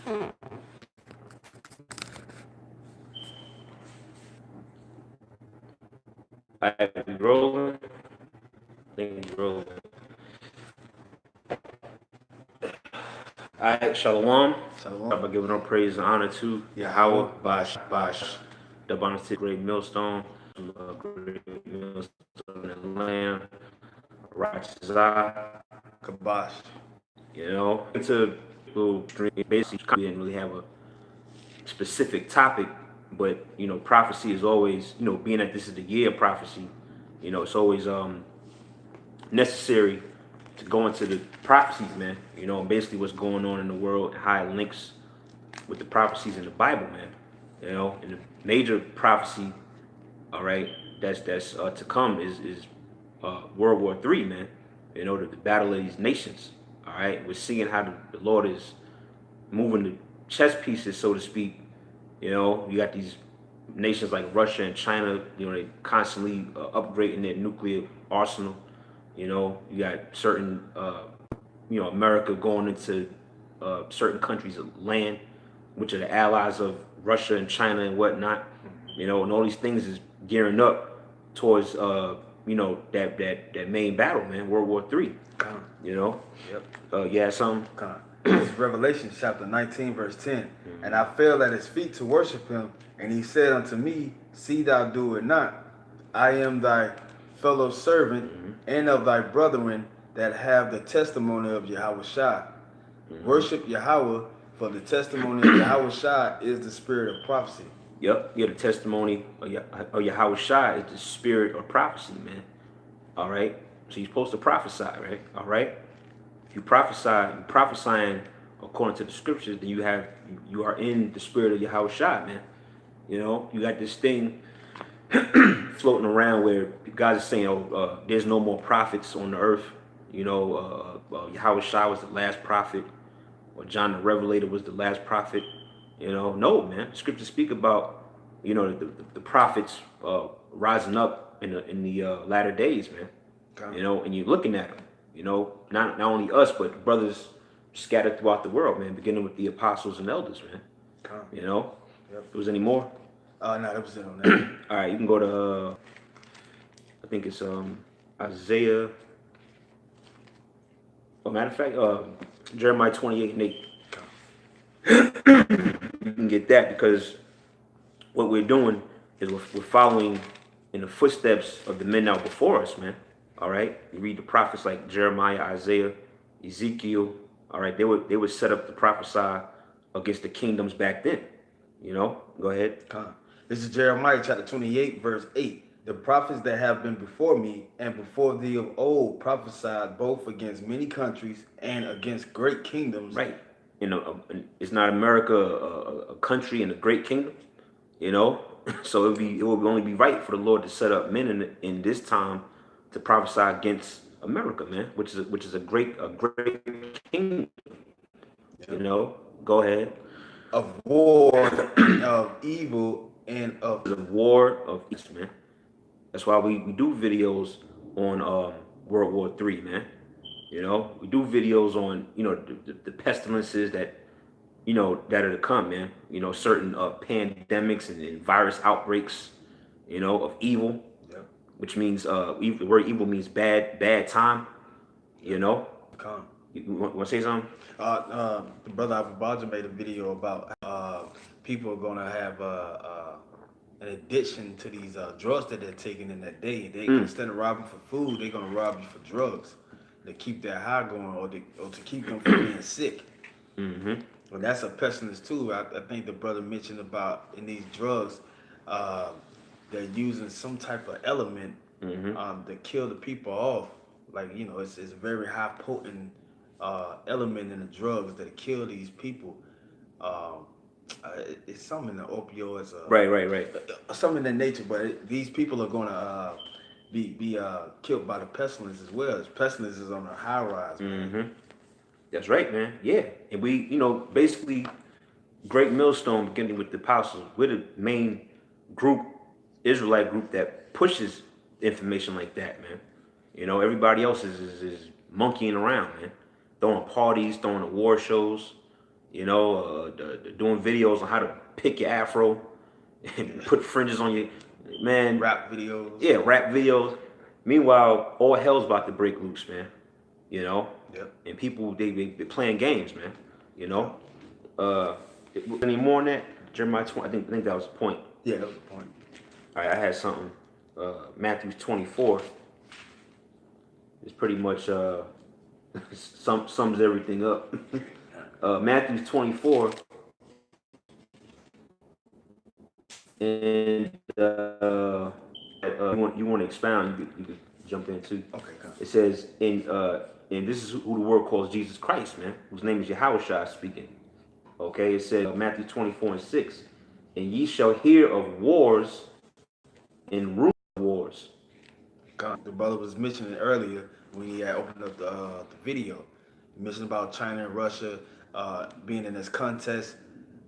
I rolling. I think we rolling. All right, Shalom. Shalom. By giving all praise and honor to Yahweh, Yahweh, Bash, the Bonnet Great Millstone, Great Millstone and Lamb, Righteous Eye. Kabash. You know, into little stream. Basically, we didn't really have a specific topic, but you know, prophecy is always, you know, being that this is the year of prophecy, you know, it's always necessary to go into the prophecies, man. You know, and basically what's going on in the world and how it links with the prophecies in the Bible, man. You know, and the major prophecy, all right, that's to come is Ww3, man. You know, the battle of these nations. All right, we're seeing how the Lord is moving the chess pieces, so to speak. You know, you got these nations like Russia and China. You know, they constantly upgrading their nuclear arsenal. You know, you got certain, you know, America going into certain countries of land, which are the allies of Russia and China and whatnot. You know, and all these things is gearing up towards, you know, that main battle, man, Ww3. You know, yeah, some. It's Revelation chapter 19, verse 10. And I fell at his feet to worship him, and he said unto me, See thou do it not. I am thy fellow servant and of thy brethren that have the testimony of Yahweh Shai. Worship Yahweh, for the testimony of Yahweh Shai is the spirit of prophecy. Yep, yeah, the testimony of Yahweh Shai is the spirit of prophecy, man. All right, so you're supposed to prophesy, right? All right, if you prophesy, you're prophesying according to the scriptures, then you are in the spirit of Yahweh Shai, man. You know, you got this thing floating around where God is saying, "Oh, there's no more prophets on the earth." You know, Yahweh Shai was the last prophet, or John the Revelator was the last prophet. You know, no, man. The scriptures speak about, you know, the prophets rising up in the latter days, man. You know, and you're looking at them. You know, not only us, but brothers scattered throughout the world, man. Beginning with the apostles and elders, man. You know, if there was any more. No, that was it on that. All right, you can go to. I think it's Isaiah. Oh, matter of fact, Jeremiah 28:8. You can get that because what we're doing is we're following in the footsteps of the men out before us, man. All right, you read the prophets like Jeremiah, Isaiah, Ezekiel. All right, they were set up to prophesy against the kingdoms back then. You know, go ahead. This is Jeremiah chapter 28, verse 8. The prophets that have been before me and before thee of old prophesied both against many countries and against great kingdoms. Right. You know, it's not America a country and a great kingdom. You know, so it would only be right for the Lord to set up men in this time to prophesy against America, man, which is a great kingdom. You know, go ahead. Of war, of evil, and of The war of East, man. That's why we do videos on Ww3, man. You know, we do videos on, you know, the pestilences that, you know, that are to come, man. You know, certain pandemics and virus outbreaks, you know, of evil, which means the word evil means bad time. You know. You want to say something? The brother Abu made a video about people are gonna have an addiction to these drugs that they're taking in that day. They instead of robbing for food, they're gonna rob you for drugs to keep their high going or to keep them from being sick. Well, that's a pestilence too. I think the brother mentioned about in these drugs, they're using some type of element to kill the people off. Like, you know, it's a very high potent element in the drugs that kill these people. It's something in the opioids. Right. Something in that nature, but these people are going to be killed by the pestilence as well. This pestilence is on a high rise, man. That's right, man. Yeah, and we, you know, basically, Great Millstone, beginning with the apostles, we're the main group, Israelite group that pushes information like that, man. You know, everybody else is monkeying around, man, throwing parties, throwing award shows, You know, doing videos on how to pick your afro and put fringes on your man. Rap videos. Yeah, rap videos. Meanwhile, all hell's about to break loose, man. You know, Yep. and people they playing games, man. You know, Yep. uh, any more on that? Jeremiah 20. I think that was the point. Yeah, that was the point. All right, I had something. Matthew 24 is pretty much sums everything up. Matthew 24 and you want to expound, you could jump in too. Okay, come. It says and this is who the world calls Jesus Christ, man, whose name is Yahushua speaking. Okay, it says Matthew 24:6, and ye shall hear of wars and rumors of wars. The brother was mentioning earlier when he had opened up the video. He mentioned about China and Russia being in this contest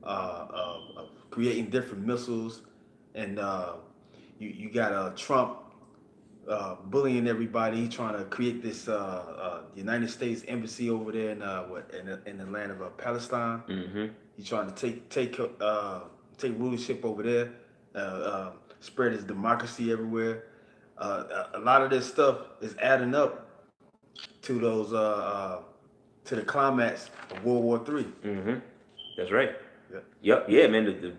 of creating different missiles, and you got Trump bullying everybody. He trying to create this United States embassy over there in the land of Palestine. Mm-hmm. He's trying to take rulership over there, spread his democracy everywhere. A lot of this stuff is adding up to those to the climax of World War III. Mm-hmm. That's right. Yep. Yep. Yeah, man.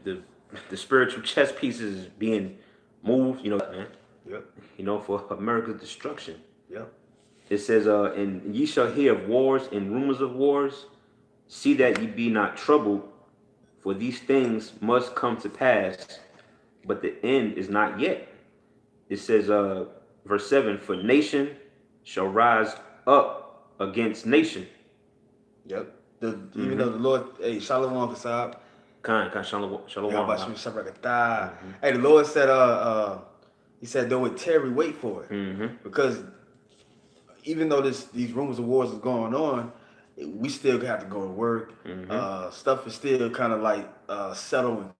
The spiritual chess pieces is being moved. You know, man. Yep. You know, for America's destruction. Yep. It says, and ye shall hear of wars and rumors of wars. See that ye be not troubled, for these things must come to pass, but the end is not yet. It says, verse 7, for nation shall rise up against nation. Yep. Even though the Lord, hey, Shalom Kasab. Shalom. Hey, the Lord said, he said, though it tarry, wait for it. Mm-hmm. Because even though these rumors of wars is going on, we still have to go to work. Mm-hmm. Stuff is still kind of like settle and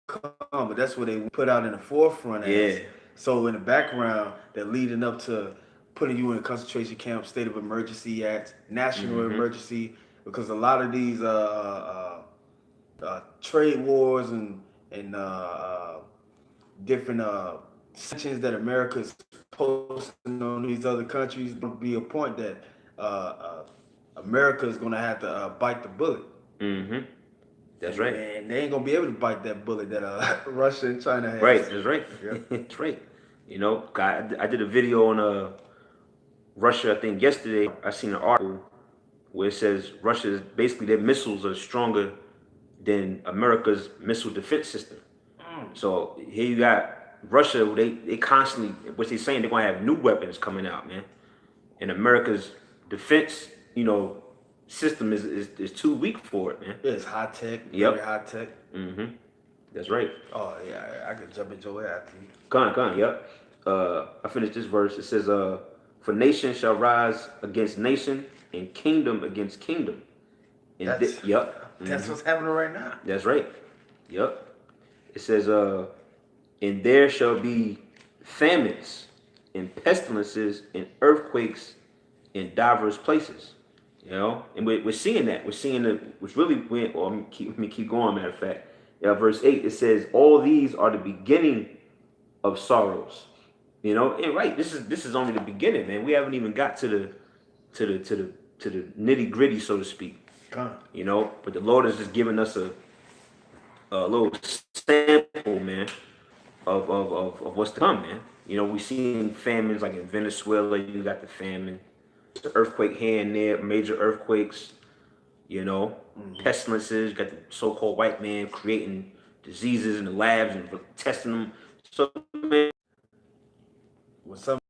calm, but that's what they put out in the forefront as. Yeah. So in the background, they're leading up to putting you in a concentration camp, state of emergency acts, national emergency, because a lot of these trade wars and different sanctions that America is posting on these other countries will be a point that America is going to have to bite the bullet. Mm-hmm. That's right. And they ain't going to be able to bite that bullet that Russia and China have. Right. That's right. Yep. That's right. You know, I did a video on Russia, I think yesterday. I seen an article where it says Russia is basically their missiles are stronger than America's missile defense system. So here you got Russia, they constantly, what they saying, they're gonna have new weapons coming out, man. And America's defense, system is too weak for it, man. Yeah, it's high tech, Yep. very high tech. Mm-hmm. That's right. Oh yeah, I could jump into it after you. Come on, yep. I finished this verse. It says, for nation shall rise against nation, and kingdom against kingdom. And yep. That's what's happening right now. That's right. Yep. It says, and there shall be famines and pestilences and earthquakes in diverse places. You know, and we're seeing that. We're seeing which really went, or let me keep going, matter of fact. Verse 8, it says, all these are the beginning of sorrows. You know, and right, this is only the beginning, man. We haven't even got to the nitty gritty, so to speak. You know, but the Lord has just given us a little sample, man, of what's to come, man. You know, we seen famines like in Venezuela. You got the famine, the earthquake here and there, major earthquakes. You know, pestilences. You got the so-called white man creating diseases in the labs and testing them. So, man, when something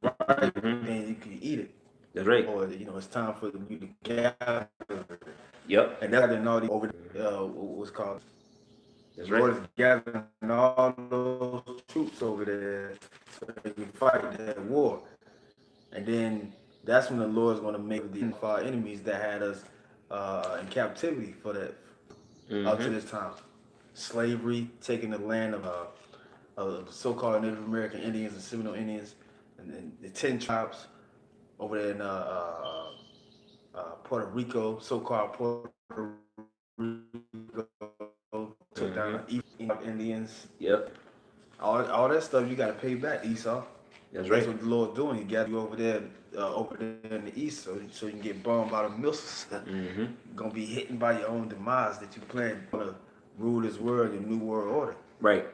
right, then you can eat it. That's right. Or it's time for you to gather. Yep. And that didn't all over what's called. That's the right. Lord is gathering all those troops over there so they can fight that war. And then that's when the Lord's going to make the our enemies that had us in captivity for that up to this time. Slavery, taking the land of the so-called Native American Indians and Seminole Indians, and then the 10 tribes over there in Puerto Rico, so-called Puerto Rico, took down the East Indians. Yep. All that stuff you got to pay back, Esau. That's That's right. what the Lord's doing. He got you over there in the east, so you can get bombed by the missiles. Mm-hmm. You're gonna be hitting by your own demise that you plan to rule this world, your new world order. Right.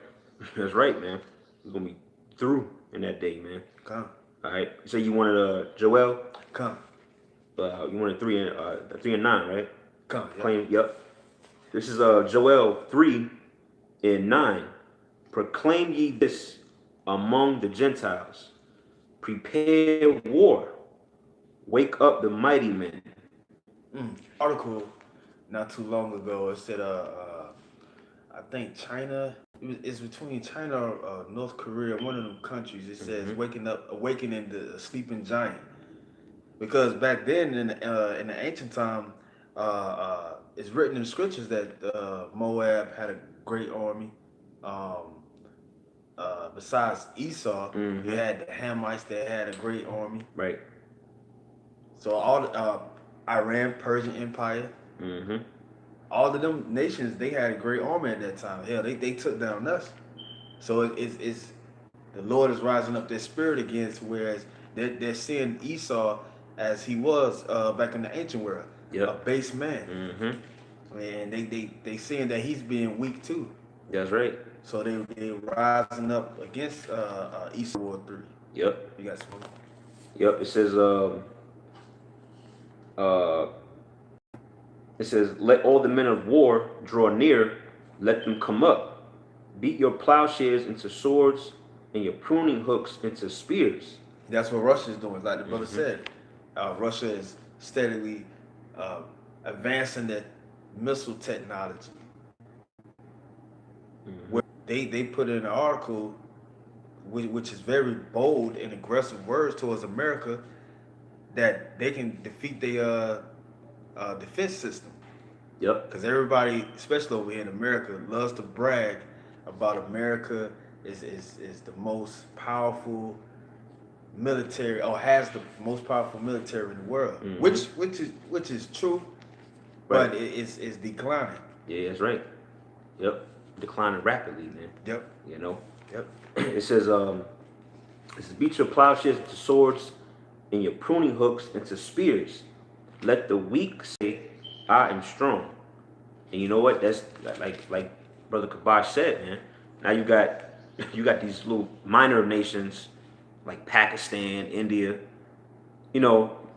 That's right, man. We're gonna be through in that day, man. Come, All right. So you wanted Joel. come, You wanted 3 and 9, right? come. Yep. Claim. Yep. This is Joel 3:9. Proclaim ye this among the Gentiles. Prepare war. Wake up the mighty men. Article not too long ago. It said, I think China. It's between China or North Korea, one of them countries. It says awakening the sleeping giant. Because back then in the ancient time, it's written in the scriptures that Moab had a great army. Besides Esau, you had the Hamites that had a great army. Right. So all the Iran, Persian Empire, all of them nations, they had a great army at that time. Hell, they took down us. So it's the Lord is rising up their spirit again, to whereas they're seeing Esau as he was back in the ancient world, a base man. And they seeing that he's being weak too. That's right. So they rising up against Esau Ww3. Yep. You got smoke. Yep. It says, let all the men of war draw near, let them come up. Beat your plowshares into swords and your pruning hooks into spears. That's what Russia is doing. Like the brother said, Russia is steadily advancing their missile technology. Where they put in an article, which is very bold and aggressive words towards America, that they can defeat their defense system. Yep. Because everybody, especially over here in America, loves to brag about America is the most powerful military, or has the most powerful military in the world, which is true, but it's declining. Yeah, that's right. Yep. Declining rapidly, man. Yep. You know. Yep. It says beat your plowshares into swords and your pruning hooks into spears. Let the weak say, I am strong. And you know what? That's like Brother Kabash said, man. Now you got these little minor nations like Pakistan, India,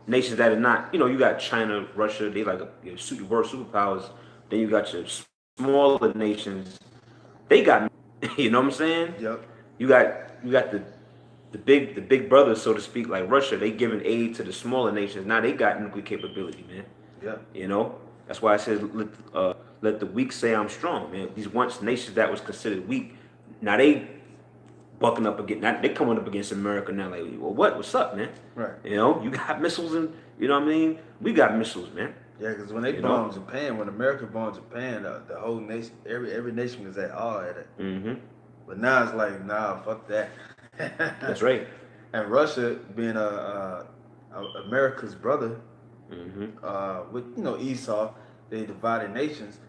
nations that are not, you got China, Russia, they like world superpowers. Then you got your smaller nations. They got, you know what I'm saying? Yep. You got the big brothers, so to speak, like Russia. They giving aid to the smaller nations. Now they got nuclear capability, man. Yeah. That's why it says let the weak say I'm strong, man. These once nations that was considered weak, now they bucking up against. Now they coming up against America now. Like, well, what's up, man? Right. You got missiles, and you know what I mean. We got missiles, man. Yeah, because when they bombed Japan, when America bombed Japan, the whole nation, every nation was at awe at it. But now it's like, nah, fuck that. That's right. And Russia, being America's brother, with Esau, they divided nations.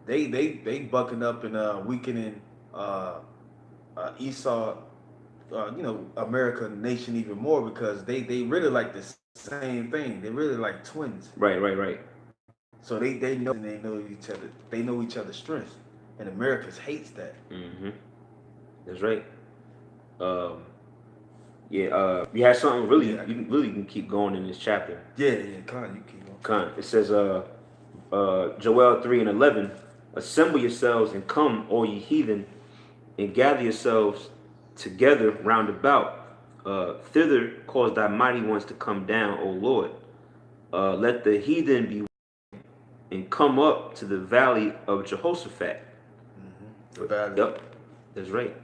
They bucking up and weakening Esau, America nation even more, because they really like the same thing. They really like twins. Right. So they know each other. They know each other's strengths, and America hates that. That's right. You had something really, you really can keep going in this chapter. Yeah, Con, you keep going. Con. It says, Joel 3:11, assemble yourselves and come, all ye heathen, and gather yourselves together round about. Thither cause thy mighty ones to come down, O Lord. Let the heathen be and come up to the valley of Jehoshaphat. The valley. Yep, that's right.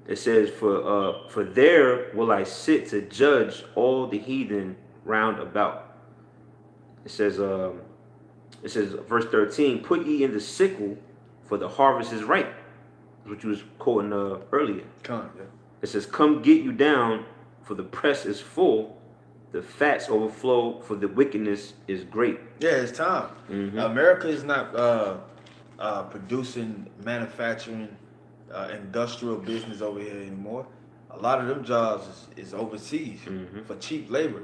It says, for there will I sit to judge all the heathen round about. It says, verse 13, put ye in the sickle, for the harvest is ripe, which you was quoting earlier. Con, yeah. It says, come get you down, for the press is full. The fats overflow for the wickedness is great. Yeah, it's time. Mm-hmm. America is not producing, manufacturing, industrial business over here anymore. A lot of them jobs is overseas Mm-hmm. for cheap labor.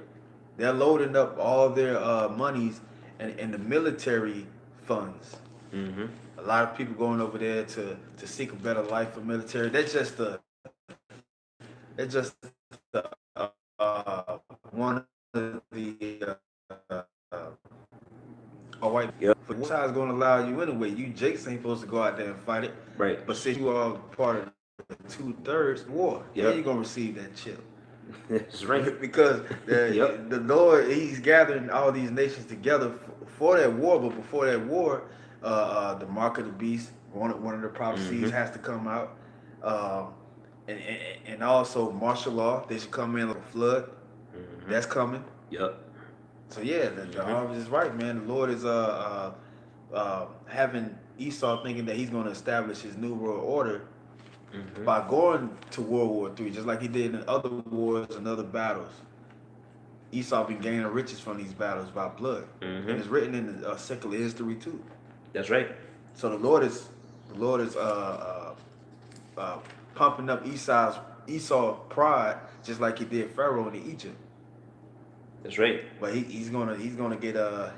They're loading up all their monies in the military funds. Mm-hmm. A lot of people going over there to seek a better life for military. One of the or white Yep. for what side's going to allow you anyway. You Jakes ain't supposed to go out there and fight it, Right. but since you are part of the 2/3 war, yeah, Yep. you're gonna receive that chip. That's right. Because Yep. the Lord, He's gathering all these nations together for that war. But before that war, the mark of the beast, one of the prophecies Mm-hmm. has to come out, um, and also martial law. They should come in like a flood. Mm-hmm. That's coming. Yep. So yeah, the Mm-hmm. harvest is right, man. The Lord is having Esau thinking that he's going to establish his new world order Mm-hmm. by going to World War III, just like he did in other wars and other battles. Esau been gaining riches from these battles by blood, and Mm-hmm. it's written in the secular history too. That's right. So the Lord is pumping up Esau pride, just like he did Pharaoh in Egypt. That's right. But he's gonna get a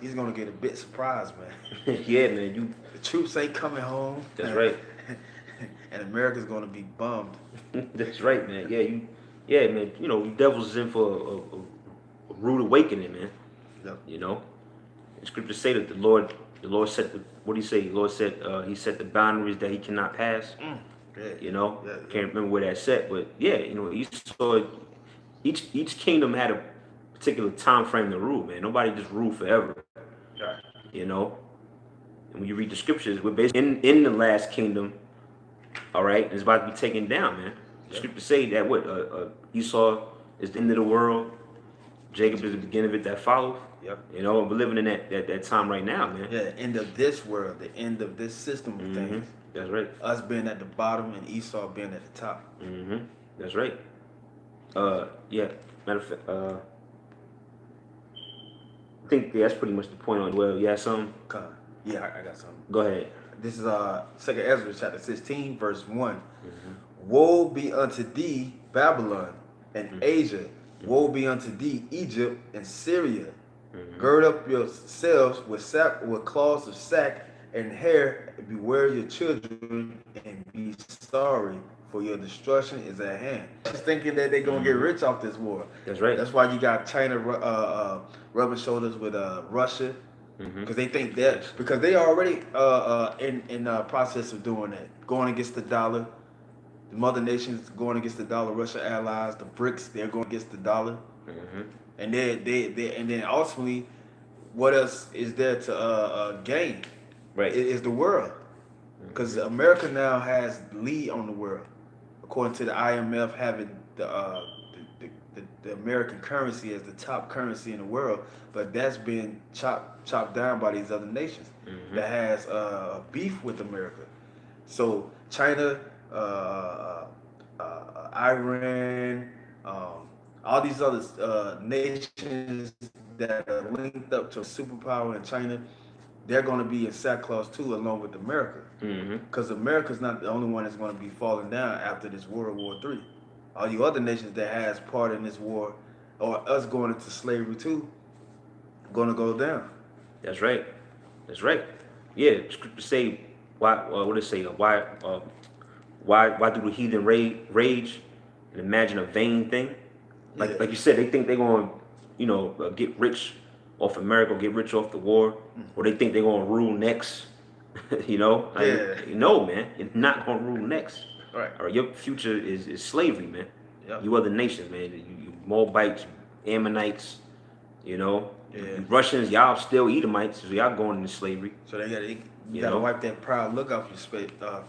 bit surprised, man. Yeah, man. You. The troops ain't coming home. That's right. And America's gonna be bummed. That's right, man. Yeah, you. Yeah, man. You know, devils is in for a rude awakening, man. Yep. You know, the scriptures say that the Lord set the. What do you say? The Lord said He set the boundaries that He cannot pass. Yeah. You know, Yeah. can't remember where that's set, but yeah, you know, each kingdom had a particular time frame to rule, man. Nobody just ruled forever, Right. you know. And when you read the scriptures, we're basically in the last kingdom, all right, and it's about to be taken down, man. The Yep. scriptures say that Esau is the end of the world, Jacob is the beginning of it that follows. Yep. You know, and we're living in that time right now, man. Yeah. End of this world. The end of this system of Mm-hmm. things. That's right. Us being at the bottom and Esau being at the top. Mm-hmm. That's right. Yeah. Matter of fact, I think that's pretty much the point on. Well, you have something? Come on. Yeah, I got something. Go ahead. This is Second Ezra chapter 16, verse 1. Mm-hmm. Woe be unto thee, Babylon, and Mm-hmm. Asia. Woe be unto thee, Egypt and Syria. Mm-hmm. Gird up yourselves with cloths of sack and hair. Beware your children and be sorry, for your destruction is at hand. Just thinking that they're gonna get rich off this war. That's right. That's why you got China rubbing shoulders with Russia, Mm-hmm. because they think that because they already in process of doing that, going against the dollar. The mother nations going against the dollar. Russia allies, the BRICS, they're going against the dollar. Mm-hmm. And and then ultimately, what else is there to gain? Right. It is the world, because America now has the lead on the world, according to the IMF having the American currency as the top currency in the world, but that's been chopped down by these other nations that has beef with America. So China, Iran, all these other nations that are linked up to a superpower in China, they're going to be in sackcloth too, along with America. Mm-hmm. Because America's not the only one that's going to be falling down after this World War III. All you other nations that has part in this war, or us going into slavery too, going to go down. That's right. That's right. Yeah. Scriptures say why? What did it say? Why do the heathen rage and imagine a vain thing? Like you said, they think they're going to get rich off America, or get rich off the war, or they think they're going to rule next. No, man, you're not going to rule next. Right. All right, your future is slavery, man. Yep. You other nations, man. You Moabites, Ammonites, you Yeah. Russians, y'all still Edomites, so y'all going into slavery. So you You gotta know? wipe that proud look off your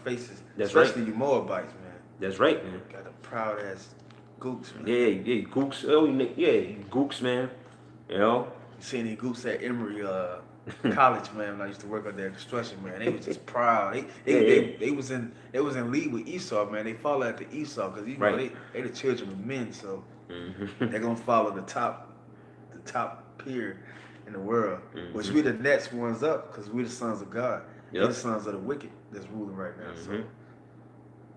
faces, That's right. especially you Moabites, man. That's right, man. Got the proud ass gooks, man. Yeah, gooks. Oh, you gooks, man. You know. You seen these gooks at Emory College, man. When I used to work out there construction, man. They was just proud. They was in league with Esau, man. They follow after Esau because Right. they the children of men, so Mm-hmm. they're gonna follow the top top peer in the world. Mm-hmm. Which we the next ones up because we the sons of God. Yep. They the sons of the wicked that's ruling right now. Mm-hmm. So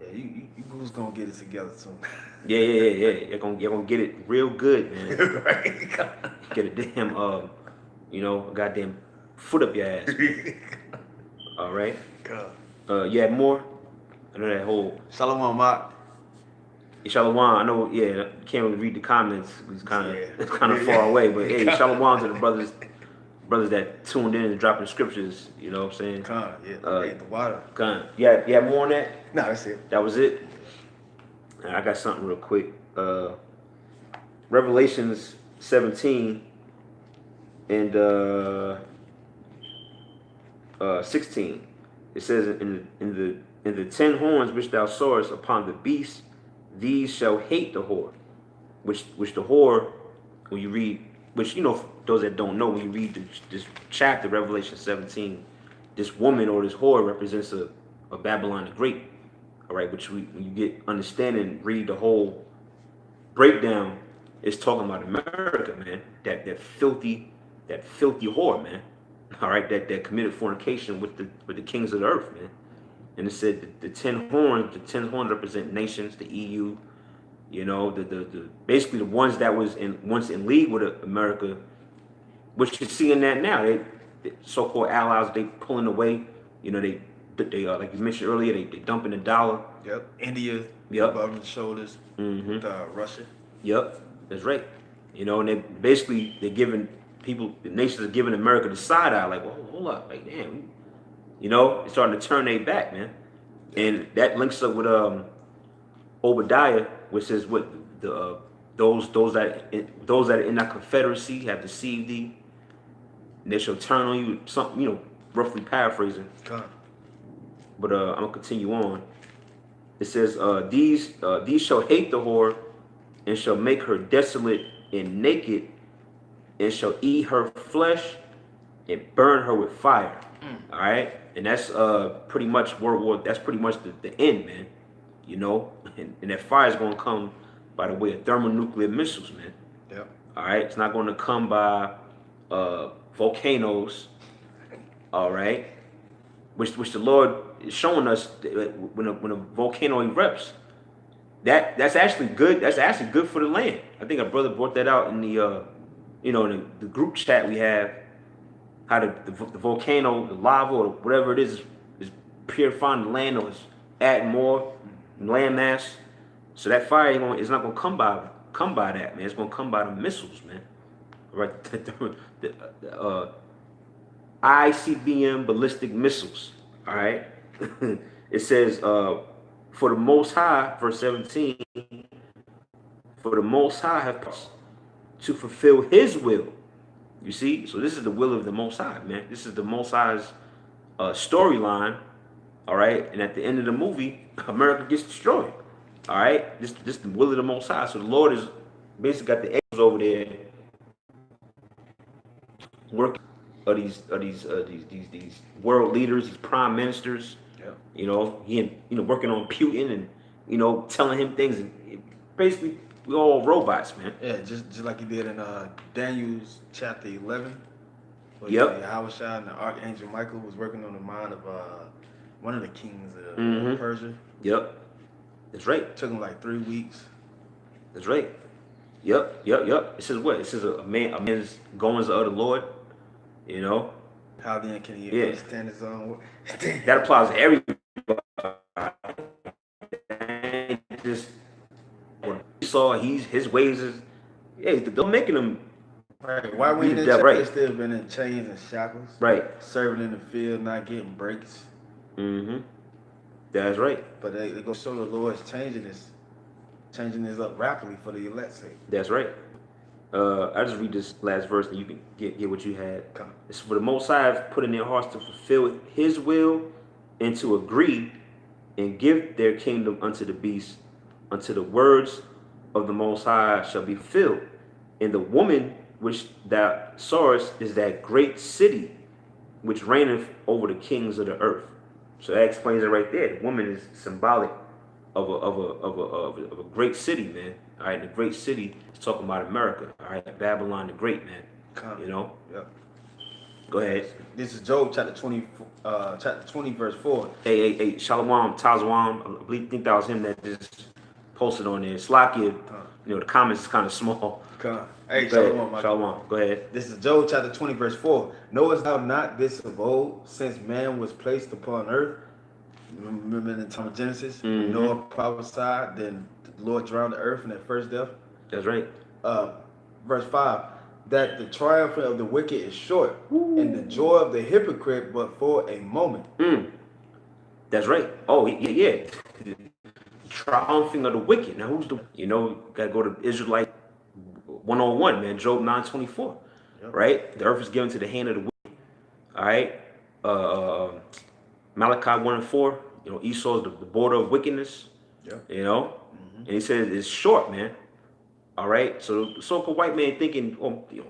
yeah, you who's gonna get it together soon? Yeah. You're gonna get it real good, man. Right. Get a damn a goddamn foot up your ass. All right. God. You had more? I know that whole Shalom, Mark. Shalom. I know. Yeah, you can't really read the comments. It's kind of Yeah. far away. But hey, Shalom to the brothers that tuned in and dropping scriptures. You know what I'm saying? Ate the water. You had more on that? No, that's it. That was it. I got something real quick. Revelations 17 and 16. It says in the 10 horns which thou sawest upon the beast, these shall hate the whore. Which the whore, when you read, which for those that don't know, when you read this chapter, Revelation 17, this woman or this whore represents a Babylon the Great. All right, which when you get understanding, read the whole breakdown, it's talking about America, man. That filthy whore, man. All right, that committed fornication with the kings of the earth, man. And it said the 10 horns represent nations, the EU, the basically the ones that was once in league with America, which you're seeing that now. The so-called allies, they pulling away. They like you mentioned earlier, they dumping the dollar. Yep. India. Yep. Above the shoulders. Mm-hmm. Russia. Yep. That's right. And they're giving people, the nations are giving America the side eye, like, well, hold up, like, damn, it's starting to turn their back, man. And that links up with Obadiah, which says what those that are in that confederacy have deceived thee, and they shall turn on you. Something, roughly paraphrasing. God. But I'm gonna continue on. It says, these shall hate the whore, and shall make her desolate and naked, and shall eat her flesh, and burn her with fire. All right, and that's pretty much World War. That's pretty much the end, man. And that fire is gonna come by the way of thermonuclear missiles, man. Yep. All right, it's not gonna come by volcanoes. All right. Which the Lord is showing us when a volcano erupts, that's actually good. That's actually good for the land. I think our brother brought that out in the in the group chat we have. How the volcano, the lava or whatever it is purifying the land or is adding more land mass. So that fire is not gonna come by that, man. It's gonna come by the missiles, man. Right, the ICBM ballistic missiles. All right. It says, for the Most High, verse 17, for the Most High have to fulfill His will. You see, so this is the will of the Most High, man. This is the Most High's storyline. All right, and at the end of the movie, America gets destroyed. All right, this is the will of the Most High. So the Lord is basically got the angels over there working. These world leaders, these prime ministers, he working on Putin and telling him things, and basically we all robots, man. Yeah, just like he did in Daniel's chapter 11. Yep. Yahushua and the Archangel Michael was working on the mind of one of the kings of Persia. Yep, that's right. It took him like 3 weeks. That's right. Yep. It says what? It says a man's goings of the Lord. How then can he understand his own word? That applies to everybody. Just when he saw his ways is they're making him right. Why we in the church? They still been in chains and shackles. Right. Serving in the field, not getting breaks. Mm-hmm. That's right. But they go show the Lord's changing this up rapidly for the elect's sake. That's right. I just read this last verse and you can get what you had. It's for the Most High have put in their hearts to fulfill His will and to agree and give their kingdom unto the beast, unto the words of the Most High shall be fulfilled. And the woman which thou sawest is that great city which reigneth over the kings of the earth. So that explains it right there. The woman is symbolic of a great city, man. All right, the great city is talking about America. All right, Babylon the Great, man. Con. You know. Yep. Go ahead. This is Job chapter 20, verse 4. Hey, Shalom, Tazwam. Think that was him that just posted on there. Slakia, the comments is kind of small. Con. Hey, Go ahead. Shalom, Shalom. Go ahead. This is Job chapter 20, verse 4. Knowest thou not this of old, since man was placed upon earth? Remember in the time of Genesis, when Noah prophesied, then the Lord drowned the earth in that first death? That's right. Verse 5, that the triumph of the wicked is short, and the joy of the hypocrite but for a moment. That's right. Oh, yeah. The triumphing of the wicked. Now, who's gotta go to Israelite 101, man. Job 9:24. Yep. Right? The earth is given to the hand of the wicked. All right? Malachi 1:4. Esau is the border of wickedness. Yep. And he says it's short, man. All right, so the so-called white man thinking,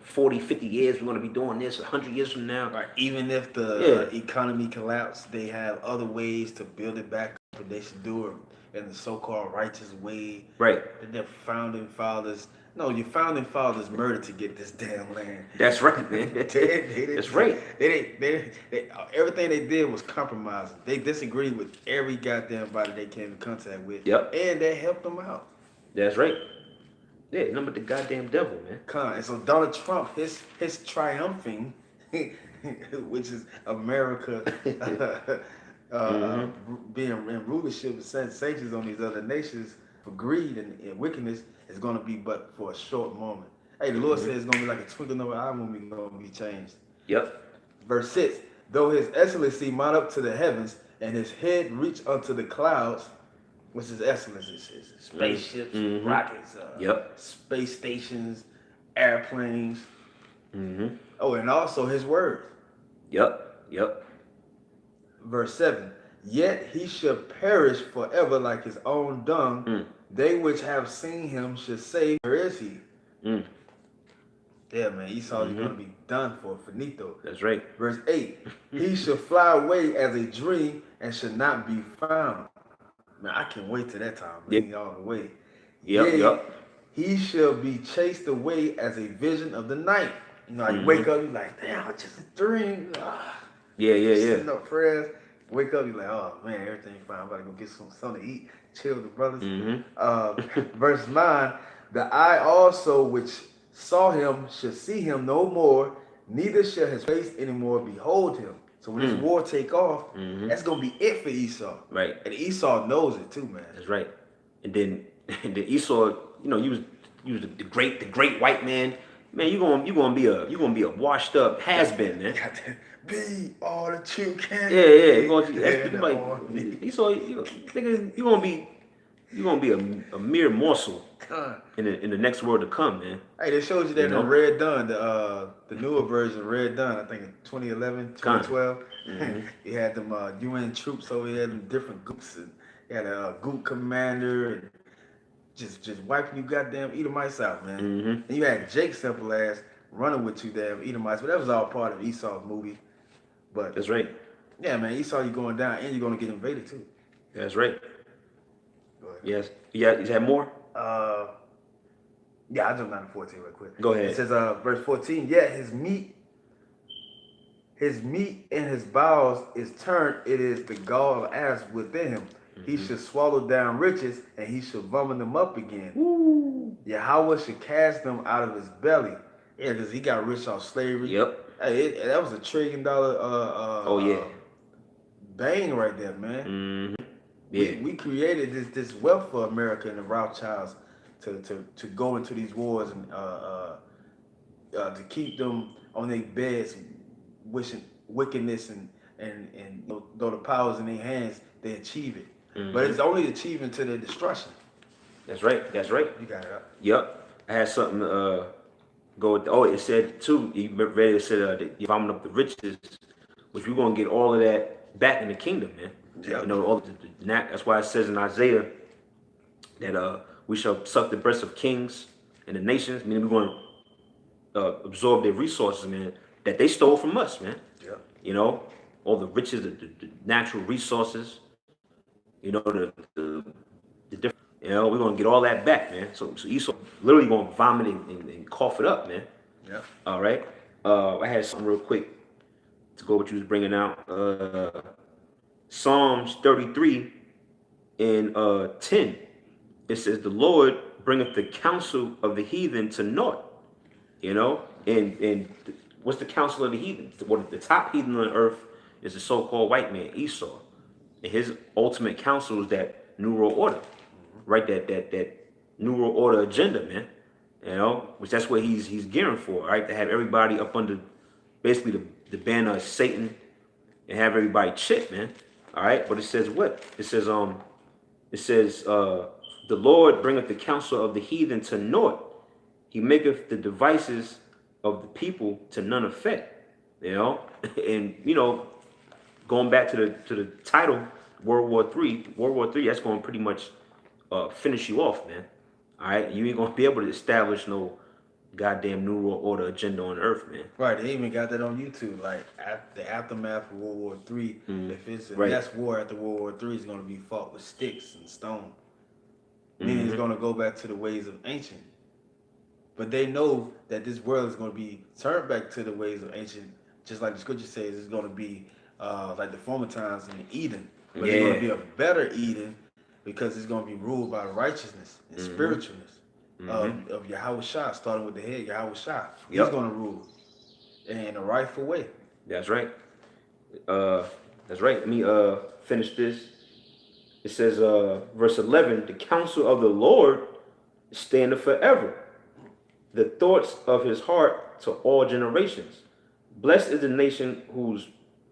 40, 50 years, we're going to be doing this, 100 years from now. Right. Even if the economy collapsed, they have other ways to build it back up, and they should do it in the so-called righteous way. Right. And their founding fathers, your founding fathers murdered to get this damn land. That's right, man. That's right. They everything they did was compromising. They disagreed with every goddamn body they came in contact with. Yep. And they helped them out. That's right. Yeah, nothing but the goddamn devil, man. And so Donald Trump, his triumphing, which is America being in rulership and setting sanctions on these other nations for greed and wickedness, is going to be but for a short moment. Hey, the Lord says it's going to be like a twinkling of an eye when we're going to be changed. Yep. Verse 6, though his excellency mount up to the heavens and his head reach unto the clouds, which is excellence, is spaceships, rockets, space stations, airplanes. Oh, and also his word. Yep. Verse 7, yet he shall perish forever like his own dung. They which have seen him should say, where is he? Yeah, man, Esau is going to be done for, finito. That's right. Verse 8, he shall fly away as a dream and shall not be found. Man, I can't wait till that time. Bring me all the way. Yep. He shall be chased away as a vision of the night. You wake up, you're like, damn, it's just a dream. Yeah. Sitting up prayers. Wake up, you're like, oh man, everything's fine. I'm about to go get something to eat. Chill with the brothers. Verse 9, the eye also which saw him shall see him no more, neither shall his face anymore behold him. So when this war take off, that's gonna be it for Esau. Right. And Esau knows it too, man. That's right. And then Esau, you was the great white man. Man, you gonna be a washed up has been, man. Be all that you can. Yeah. Esau, you gonna be a mere morsel in the next world to come, man. Hey, they showed you that in Red Dawn, the newer version of Red Dawn, I think in 2011, 2012. You had them UN troops over here, them different groups, and you had a group commander, and just wiping you goddamn Edomites out, man. And you had Jake simple ass running with you damn Edomites, but that was all part of Esau's movie. But that's right. Yeah, man, Esau, you going down, and you're gonna get invaded too. That's right. Yes. Yeah. You have more? Yeah, I'll jump down to 14 real quick. Go ahead. It says, verse 14, yet his meat and his bowels is turned, it is the gall of asp within him. He should swallow down riches, and he should vomit them up again. Yahweh should cast them out of his belly. Yeah, because he got rich off slavery. Yep. Hey, that was $1 trillion bang right there, man. Yeah. We created this wealth for America and the Rothschilds to go into these wars and to keep them on their beds, wishing wickedness and though the powers in their hands, they achieve it. But it's only achieving to their destruction. That's right. You got it up. Yep. I had something go with. Oh, it said too. You read it said you vomit up the riches, which we're gonna get all of that back in the kingdom, man. Yep. That's why it says in Isaiah that we shall suck the breasts of kings and the nations, meaning we're going to absorb their resources, man, that they stole from us, man. Yeah. All the riches, the natural resources, the different You know, we're gonna get all that back, man. So Esau literally gonna vomit and cough it up, man. Yep. All right. I had something real quick to go what you was bringing out. Psalms 33 and 10. It says, "The Lord bringeth the counsel of the heathen to naught." You know, and what's the counsel of the heathen? What the top heathen on earth is the so-called white man, Esau, and his ultimate counsel is that New World Order, right? That New World Order agenda, man. You know, which that's what he's gearing for, right? To have everybody up under basically the banner of Satan and have everybody chip, man. All right, but it says what? The Lord bringeth the counsel of the heathen to naught. He maketh the devices of the people to none effect. You know, and you know, going back to the title, World War III, that's going to pretty much finish you off, man. All right, you ain't gonna be able to establish no goddamn New World Order agenda on Earth, man. Right, they even got that on YouTube. Like the aftermath of World War III, if it's the Right. next war after World War III is going to be fought with sticks and stone, meaning it's going to go back to the ways of ancient. But they know that this world is going to be turned back to the ways of ancient, just like the scripture says. It's going to be like the former times in Eden, but it's going to be a better Eden because it's going to be ruled by righteousness and spiritualness of Yahweh Shah, starting with the head, Yahweh Shah. He's going to rule in a rightful way. That's right. That's right. Let me finish this. It says, verse 11, "The counsel of the Lord standeth forever, the thoughts of his heart to all generations. Blessed is the nation whose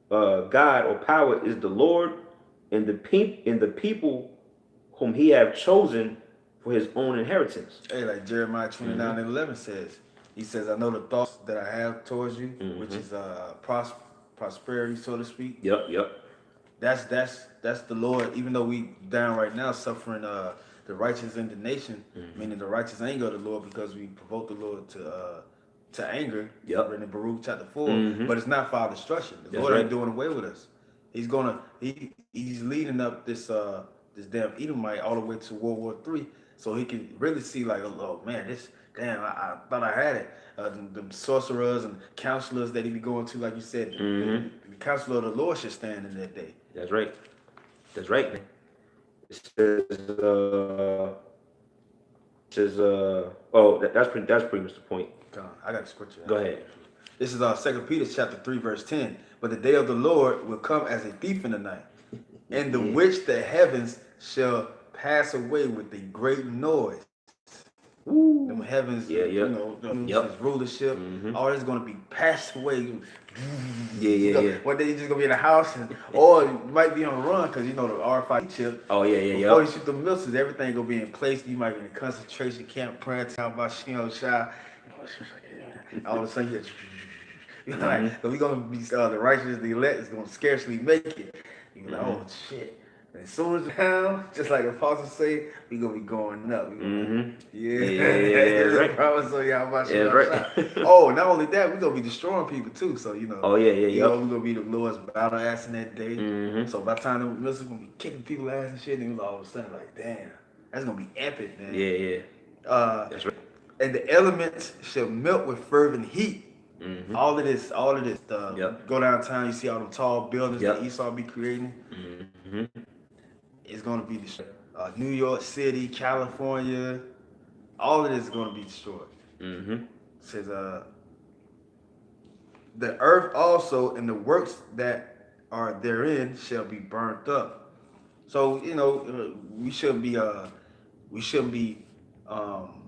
God or power is the Lord, and the people whom he have chosen for his own inheritance." Hey, like Jeremiah 29:11 says, he says, "I know the thoughts that I have towards you, which is prosperity, so to speak." Yep. That's the Lord. Even though we down right now suffering the righteous indignation, meaning the righteous anger of the Lord, because we provoke the Lord to anger. Written in Baruch chapter 4. But it's not for our destruction. The Lord ain't doing away with us. He's leading up this damn Edomite all the way to World War III, so he can really see like, oh man, I thought I had it. The sorcerers and counselors that he be going to, like you said, the counselor of the Lord should stand in that day. That's right, man. It says, that's pretty much the point. I got the scripture. Go ahead. This is 2 Peter chapter 3 verse 10. "But the day of the Lord will come as a thief in the night, in the which the heavens shall pass away with a great noise." Them heavens, you know, his rulership, all that's going to be passed away. One day you're just going to be in a house, or you might be on the run because you know the RFID chip. Oh, yeah. Before you shoot the missiles, everything going to be in place. You might be in a concentration camp, praying to Bashino Shah. All of a sudden, you're like, so we're going to be the righteous, the elect is going to scarcely make it. You're like, oh, shit. And as soon as it's down, just like the apostles say, we gonna be going up. Right. Promise on y'all about right. Oh, not only that, we gonna be destroying people too. So you know. Oh yeah. You know, we gonna be the Lord's battle ass in that day. So by the time the missiles gonna be kicking people ass and shit, and all of a sudden like, damn, that's gonna be epic, man. Yeah. That's right. "And the elements shall melt with fervent heat." All of this. Go downtown, you see all them tall buildings that Esau be creating. It's going to be destroyed. New York City, California, all of this is going to be destroyed. It says, "The earth also and the works that are therein shall be burnt up." So you know we shouldn't be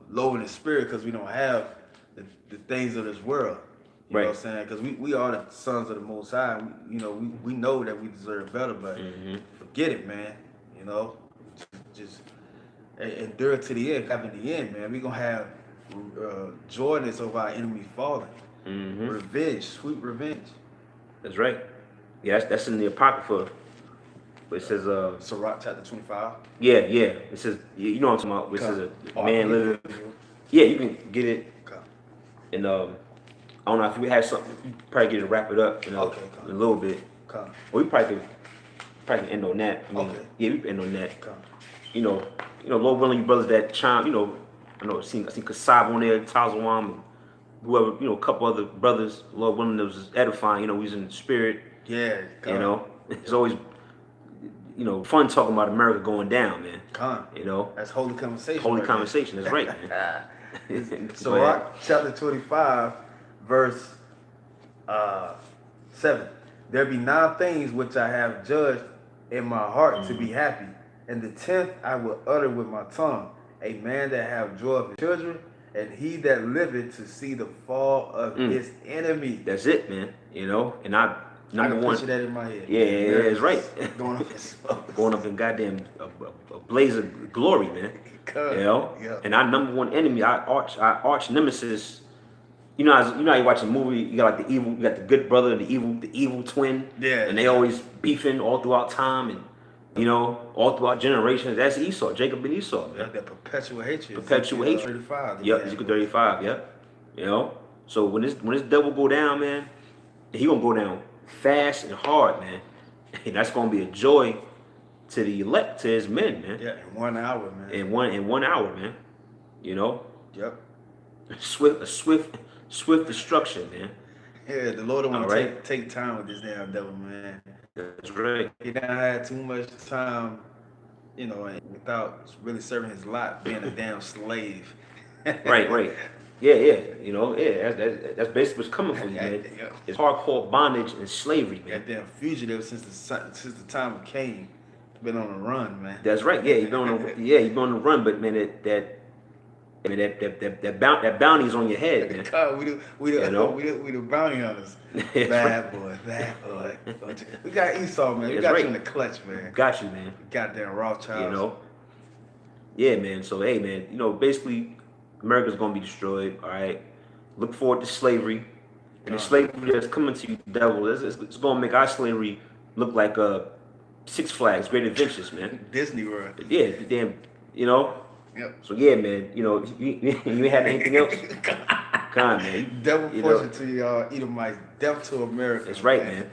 low in the spirit because we don't have the things of this world. You know what I'm saying? Because we are the sons of the Most High. We know that we deserve better, but forget it, man. You know, just endure to the end. In the end, man, we're going to have joyness over our enemy falling. Revenge, sweet revenge. That's right. Yeah, that's in the Apocrypha. But it says, Sirach chapter 25. Yeah. It says, you know what I'm talking about. It says a man living. Yeah, you can get it. And I don't know if we had something. You probably get to wrap it up in a little bit. Or we probably can end on that. Yeah, we can end on that. Lord willing, you brothers that chime, I seen Kasab on there, Tazawam, whoever, a couple other brothers, Lord willing, that was edifying. We was in the spirit. Yeah, It's always, fun talking about America going down, man. That's holy conversation. Holy conversation. That's right, man. So, chapter 25, verse 7. There be 9 things which I have judged in my heart to be happy, and the 10th I will utter with my tongue. A man that have joy of his children, and he that liveth to see the fall of his enemy. That's it, man. And I can picture that in my head. Yeah, it's right. Going up in smoke. Going up in goddamn a blaze of glory, man. Yeah. And our number one enemy, our arch nemesis. How you watch a movie, you got like you got the good brother and the evil twin. Yeah. And they always beefing all throughout time and all throughout generations. That's Esau, Jacob and Esau, man. That perpetual hatred. Perpetual hatred. 35. Yep, Ezekiel 35, yep. So when this devil go down, man, he gonna go down fast and hard, man. And that's gonna be a joy to the elect, to his men, man. Yeah, in 1 hour, man. In one hour, man. Yep. Swift destruction, man. Yeah, the Lord don't want to take time with this damn devil, man. That's right. He done had too much time, and without really serving his lot, being a damn slave. Right. Yeah. That's basically what's coming for you, man. It's hardcore bondage and slavery, man. That damn fugitive since the time of Cain, been on the run, man. That's right. Yeah, you've been on the run, but man, that bounty's on your head, man. God, we the bounty hunters. Bad boy. We got Esau, man. We got you in the clutch, man. Got you, man. Goddamn Rothschild. Yeah, man. So hey, man. Basically, America's gonna be destroyed. All right. Look forward to slavery, and the slavery that's coming to you, devil. It's gonna make our slavery look like Six Flags, Great Adventures, man. Disney World. Yeah, damn. Yep. So yeah, man. You have anything else? Come on, man. Devil fortune to y'all, Edomites. Death to America. That's right, man.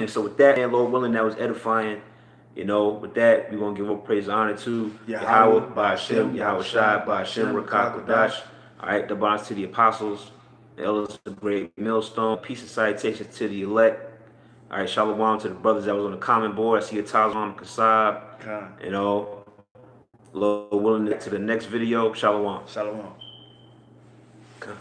So with that, man, Lord willing, that was edifying. With that, we're gonna give up praise and honor to Yahweh, Ba'ashem, Yahweh Shai, Ba'ashem, Rakah Kodash. All right, the bonds to the apostles, the elders of the great millstone. Peace and salutations to the elect. All right, shalom to the brothers that was on the comment board. I see a Tazwan Kasab. Lord willing, to the next video. Shalom. Shalom. God.